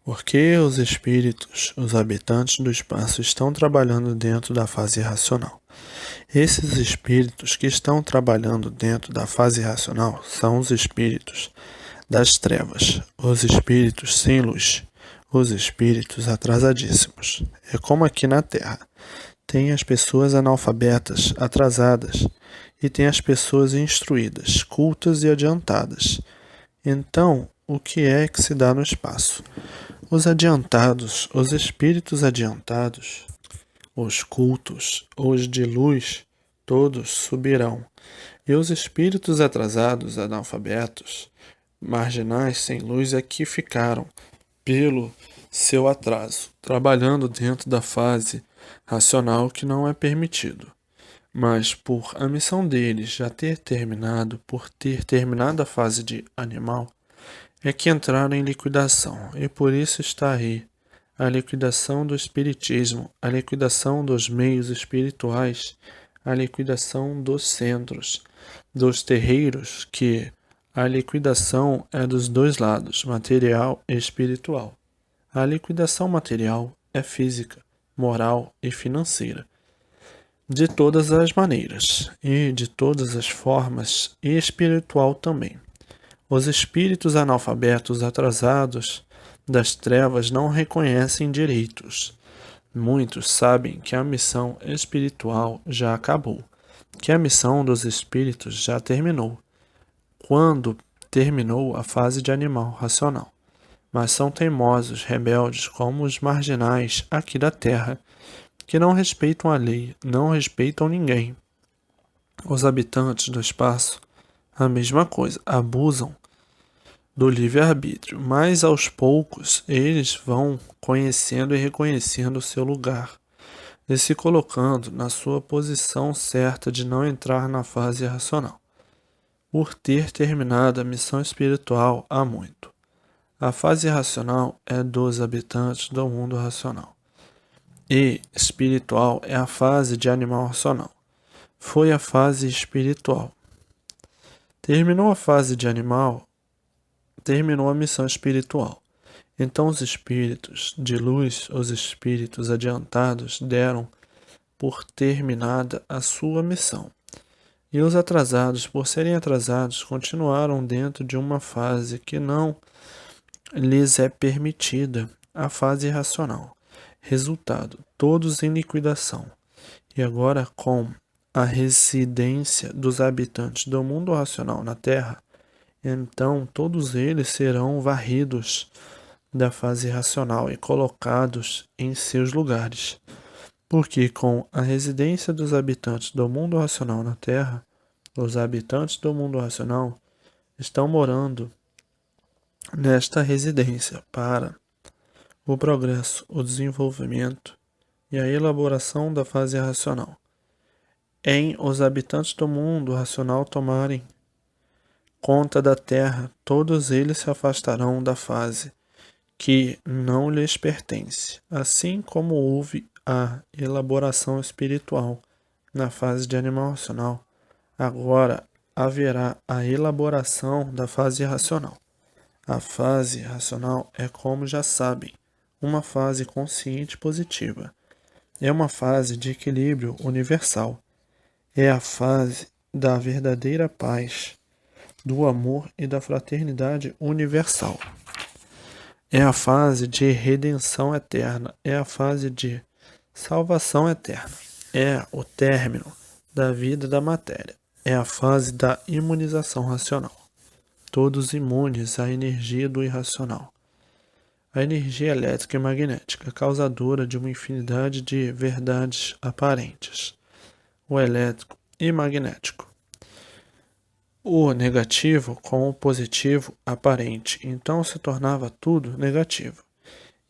Porque os espíritos, os habitantes do espaço, estão trabalhando dentro da fase racional. Esses espíritos que estão trabalhando dentro da fase racional são os espíritos das trevas, os espíritos sem luz, os espíritos atrasadíssimos. É como aqui na Terra. Tem as pessoas analfabetas, atrasadas, e tem as pessoas instruídas, cultas e adiantadas. Então, o que é que se dá no espaço? Os adiantados, os espíritos adiantados, os cultos, os de luz, todos subirão. E os espíritos atrasados, analfabetos, marginais, sem luz, aqui ficaram, pelo seu atraso, trabalhando dentro da fase racional que não é permitido. Mas por a missão deles já ter terminado, por ter terminado a fase de animal, é que entraram em liquidação, e por isso está aí a liquidação do espiritismo, a liquidação dos meios espirituais, a liquidação dos centros, dos terreiros, que a liquidação é dos dois lados, material e espiritual. A liquidação material é física, moral e financeira, de todas as maneiras e de todas as formas, e espiritual também. Os espíritos analfabetos atrasados das trevas não reconhecem direitos. Muitos sabem que a missão espiritual já acabou, que a missão dos espíritos já terminou, quando terminou a fase de animal racional. Mas são teimosos, rebeldes, como os marginais aqui da Terra, que não respeitam a lei, não respeitam ninguém. Os habitantes do espaço, a mesma coisa, abusam do livre-arbítrio, mas aos poucos eles vão conhecendo e reconhecendo o seu lugar e se colocando na sua posição certa de não entrar na fase racional, por ter terminado a missão espiritual há muito. A fase racional é dos habitantes do mundo racional, e espiritual é a fase de animal racional. Foi a fase espiritual. Terminou a fase de animal, terminou a missão espiritual. Então os espíritos de luz, os espíritos adiantados, deram por terminada a sua missão. E os atrasados, por serem atrasados, continuaram dentro de uma fase que não lhes é permitida, a fase racional. Resultado, todos em liquidação. E agora, com a residência dos habitantes do mundo racional na Terra, então todos eles serão varridos da fase racional e colocados em seus lugares. Porque com a residência dos habitantes do mundo racional na Terra, os habitantes do mundo racional estão morando nesta residência para o progresso, o desenvolvimento e a elaboração da fase racional. Em os habitantes do mundo racional tomarem conta da Terra, todos eles se afastarão da fase que não lhes pertence, assim como houve a elaboração espiritual na fase de animal racional. Agora haverá a elaboração da fase racional. A fase racional é, como já sabem, uma fase consciente positiva. É uma fase de equilíbrio universal. É a fase da verdadeira paz, do amor e da fraternidade universal. É a fase de redenção eterna. É a fase de salvação eterna. É o término da vida da matéria. É a fase da imunização racional. Todos imunes à energia do irracional. A energia elétrica e magnética, causadora de uma infinidade de verdades aparentes. O elétrico e magnético. O negativo com o positivo aparente, então se tornava tudo negativo.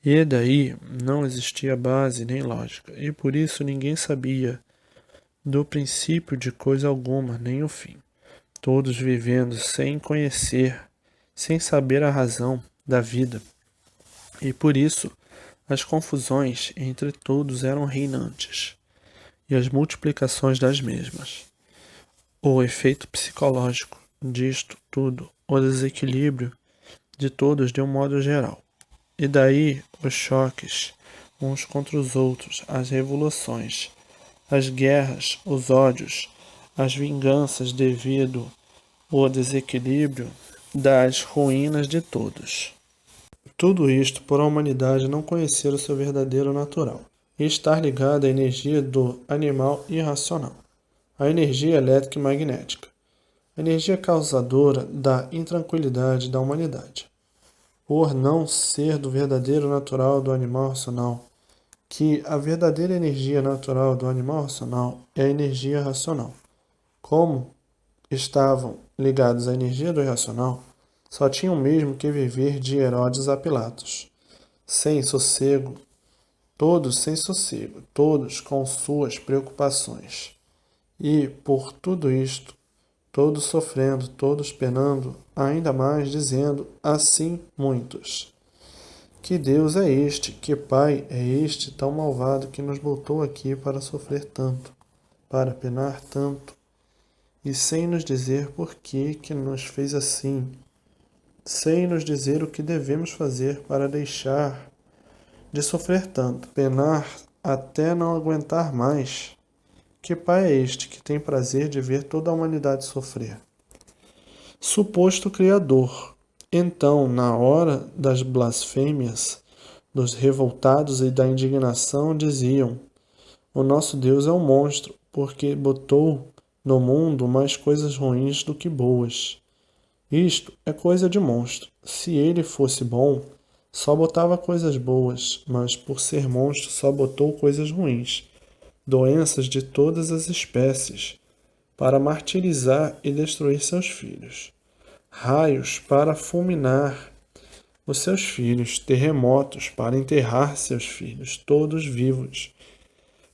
E daí não existia base nem lógica, e por isso ninguém sabia do princípio de coisa alguma, nem o fim. Todos vivendo sem conhecer, sem saber a razão da vida. E por isso as confusões entre todos eram reinantes, e as multiplicações das mesmas. O efeito psicológico disto tudo, o desequilíbrio de todos de um modo geral. E daí os choques uns contra os outros, as revoluções, as guerras, os ódios, as vinganças devido ao desequilíbrio das ruínas de todos. Tudo isto por a humanidade não conhecer o seu verdadeiro natural e estar ligada à energia do animal irracional, a energia elétrica e magnética, a energia causadora da intranquilidade da humanidade, por não ser do verdadeiro natural do animal racional, que a verdadeira energia natural do animal racional é a energia racional. Como estavam ligados à energia do irracional, só tinham mesmo que viver de Herodes a Pilatos, sem sossego, todos com suas preocupações. E, por tudo isto, todos sofrendo, todos penando, ainda mais dizendo assim muitos: que Deus é este, que Pai é este tão malvado que nos botou aqui para sofrer tanto, para penar tanto, e sem nos dizer por que nos fez assim, sem nos dizer o que devemos fazer para deixar de sofrer tanto, penar até não aguentar mais. Que Pai é este que tem prazer de ver toda a humanidade sofrer? Suposto Criador. Então, na hora das blasfêmias, dos revoltados e da indignação, diziam: o nosso Deus é um monstro, porque botou no mundo mais coisas ruins do que boas. Isto é coisa de monstro. Se ele fosse bom, só botava coisas boas, mas por ser monstro só botou coisas ruins, doenças de todas as espécies, para martirizar e destruir seus filhos, raios para fulminar os seus filhos, terremotos para enterrar seus filhos, todos vivos,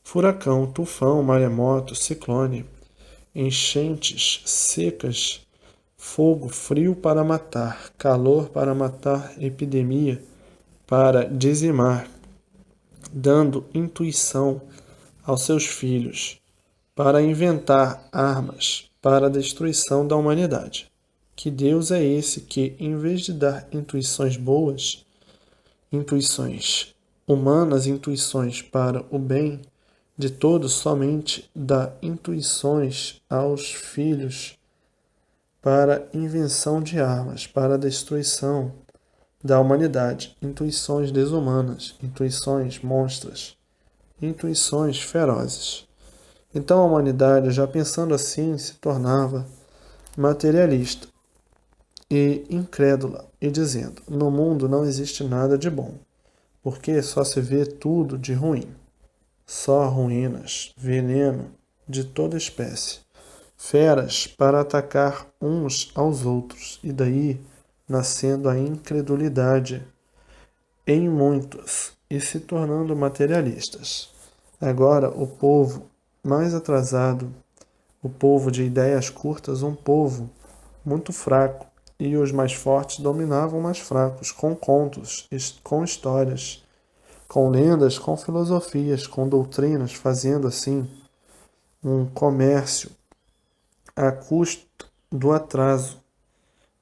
furacão, tufão, maremoto, ciclone, enchentes, secas, fogo, frio para matar, calor para matar, epidemia para dizimar, dando intuição aos seus filhos para inventar armas para a destruição da humanidade. Que Deus é esse que, em vez de dar intuições boas, intuições humanas, intuições para o bem de todos, somente dá intuições aos filhos para invenção de armas, para a destruição da humanidade, intuições desumanas, intuições monstras, intuições ferozes. Então a humanidade, já pensando assim, se tornava materialista e incrédula, e dizendo: no mundo não existe nada de bom, porque só se vê tudo de ruim, só ruínas, veneno de toda espécie, feras para atacar uns aos outros, e daí nascendo a incredulidade em muitos e se tornando materialistas. Agora o povo mais atrasado, o povo de ideias curtas, um povo muito fraco, e os mais fortes dominavam os mais fracos, com contos, com histórias, com lendas, com filosofias, com doutrinas, fazendo assim um comércio a custo do atraso,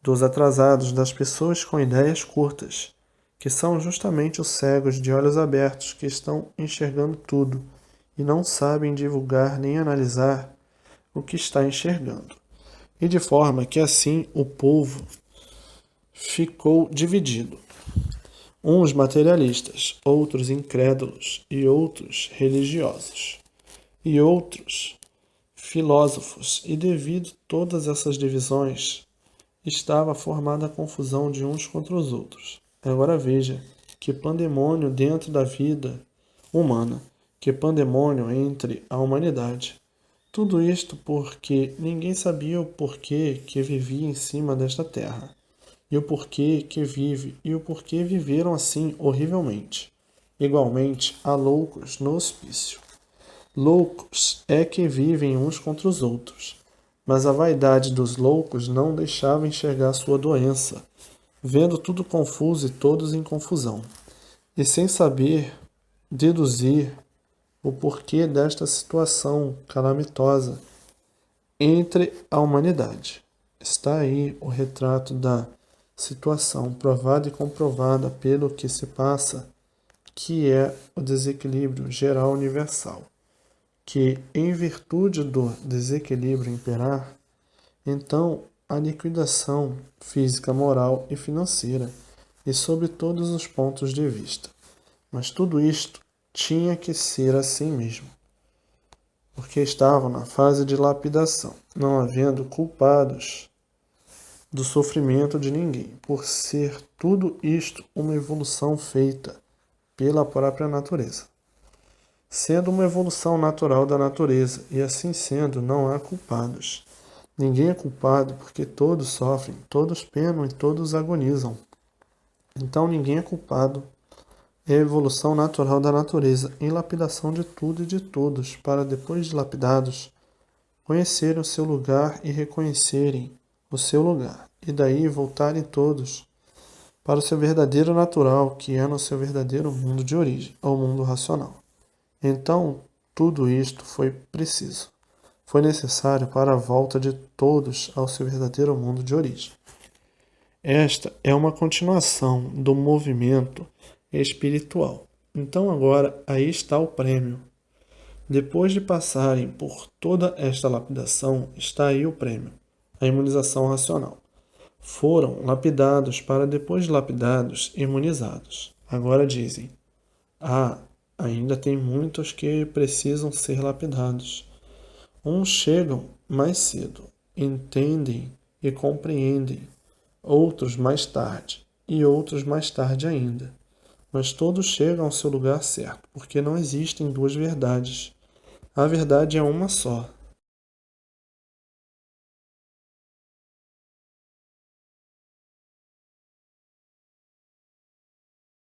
dos atrasados, das pessoas com ideias curtas, que são justamente os cegos de olhos abertos que estão enxergando tudo e não sabem divulgar nem analisar o que está enxergando. E de forma que assim o povo ficou dividido. Uns materialistas, outros incrédulos e outros religiosos, e outros filósofos, e devido a todas essas divisões, estava formada a confusão de uns contra os outros. Agora veja que pandemônio dentro da vida humana, que pandemônio entre a humanidade. Tudo isto porque ninguém sabia o porquê que vivia em cima desta terra, e o porquê que vive, e o porquê viveram assim horrivelmente. Igualmente há loucos no hospício. Loucos é que vivem uns contra os outros, mas a vaidade dos loucos não deixava enxergar sua doença, vendo tudo confuso e todos em confusão, e sem saber deduzir o porquê desta situação calamitosa entre a humanidade. Está aí o retrato da situação provada e comprovada pelo que se passa, que é o desequilíbrio geral universal, que, em virtude do desequilíbrio imperar, então a liquidação física, moral e financeira, e sob todos os pontos de vista. Mas tudo isto tinha que ser assim mesmo, porque estavam na fase de lapidação, não havendo culpados do sofrimento de ninguém, por ser tudo isto uma evolução feita pela própria natureza. Sendo uma evolução natural da natureza, e assim sendo, não há culpados. Ninguém é culpado porque todos sofrem, todos penam e todos agonizam. Então ninguém é culpado. É a evolução natural da natureza, em lapidação de tudo e de todos, para depois de lapidados, conhecerem o seu lugar e reconhecerem o seu lugar, e daí voltarem todos para o seu verdadeiro natural, que é no seu verdadeiro mundo de origem, ou mundo racional. Então, tudo isto foi preciso. Foi necessário para a volta de todos ao seu verdadeiro mundo de origem. Esta é uma continuação do movimento espiritual. Então agora aí está o prêmio. Depois de passarem por toda esta lapidação, está aí o prêmio, a imunização racional. Foram lapidados para depois de lapidados, imunizados. Agora dizem: ainda tem muitos que precisam ser lapidados. Uns chegam mais cedo, entendem e compreendem, outros mais tarde, e outros mais tarde ainda. Mas todos chegam ao seu lugar certo, porque não existem duas verdades. A verdade é uma só,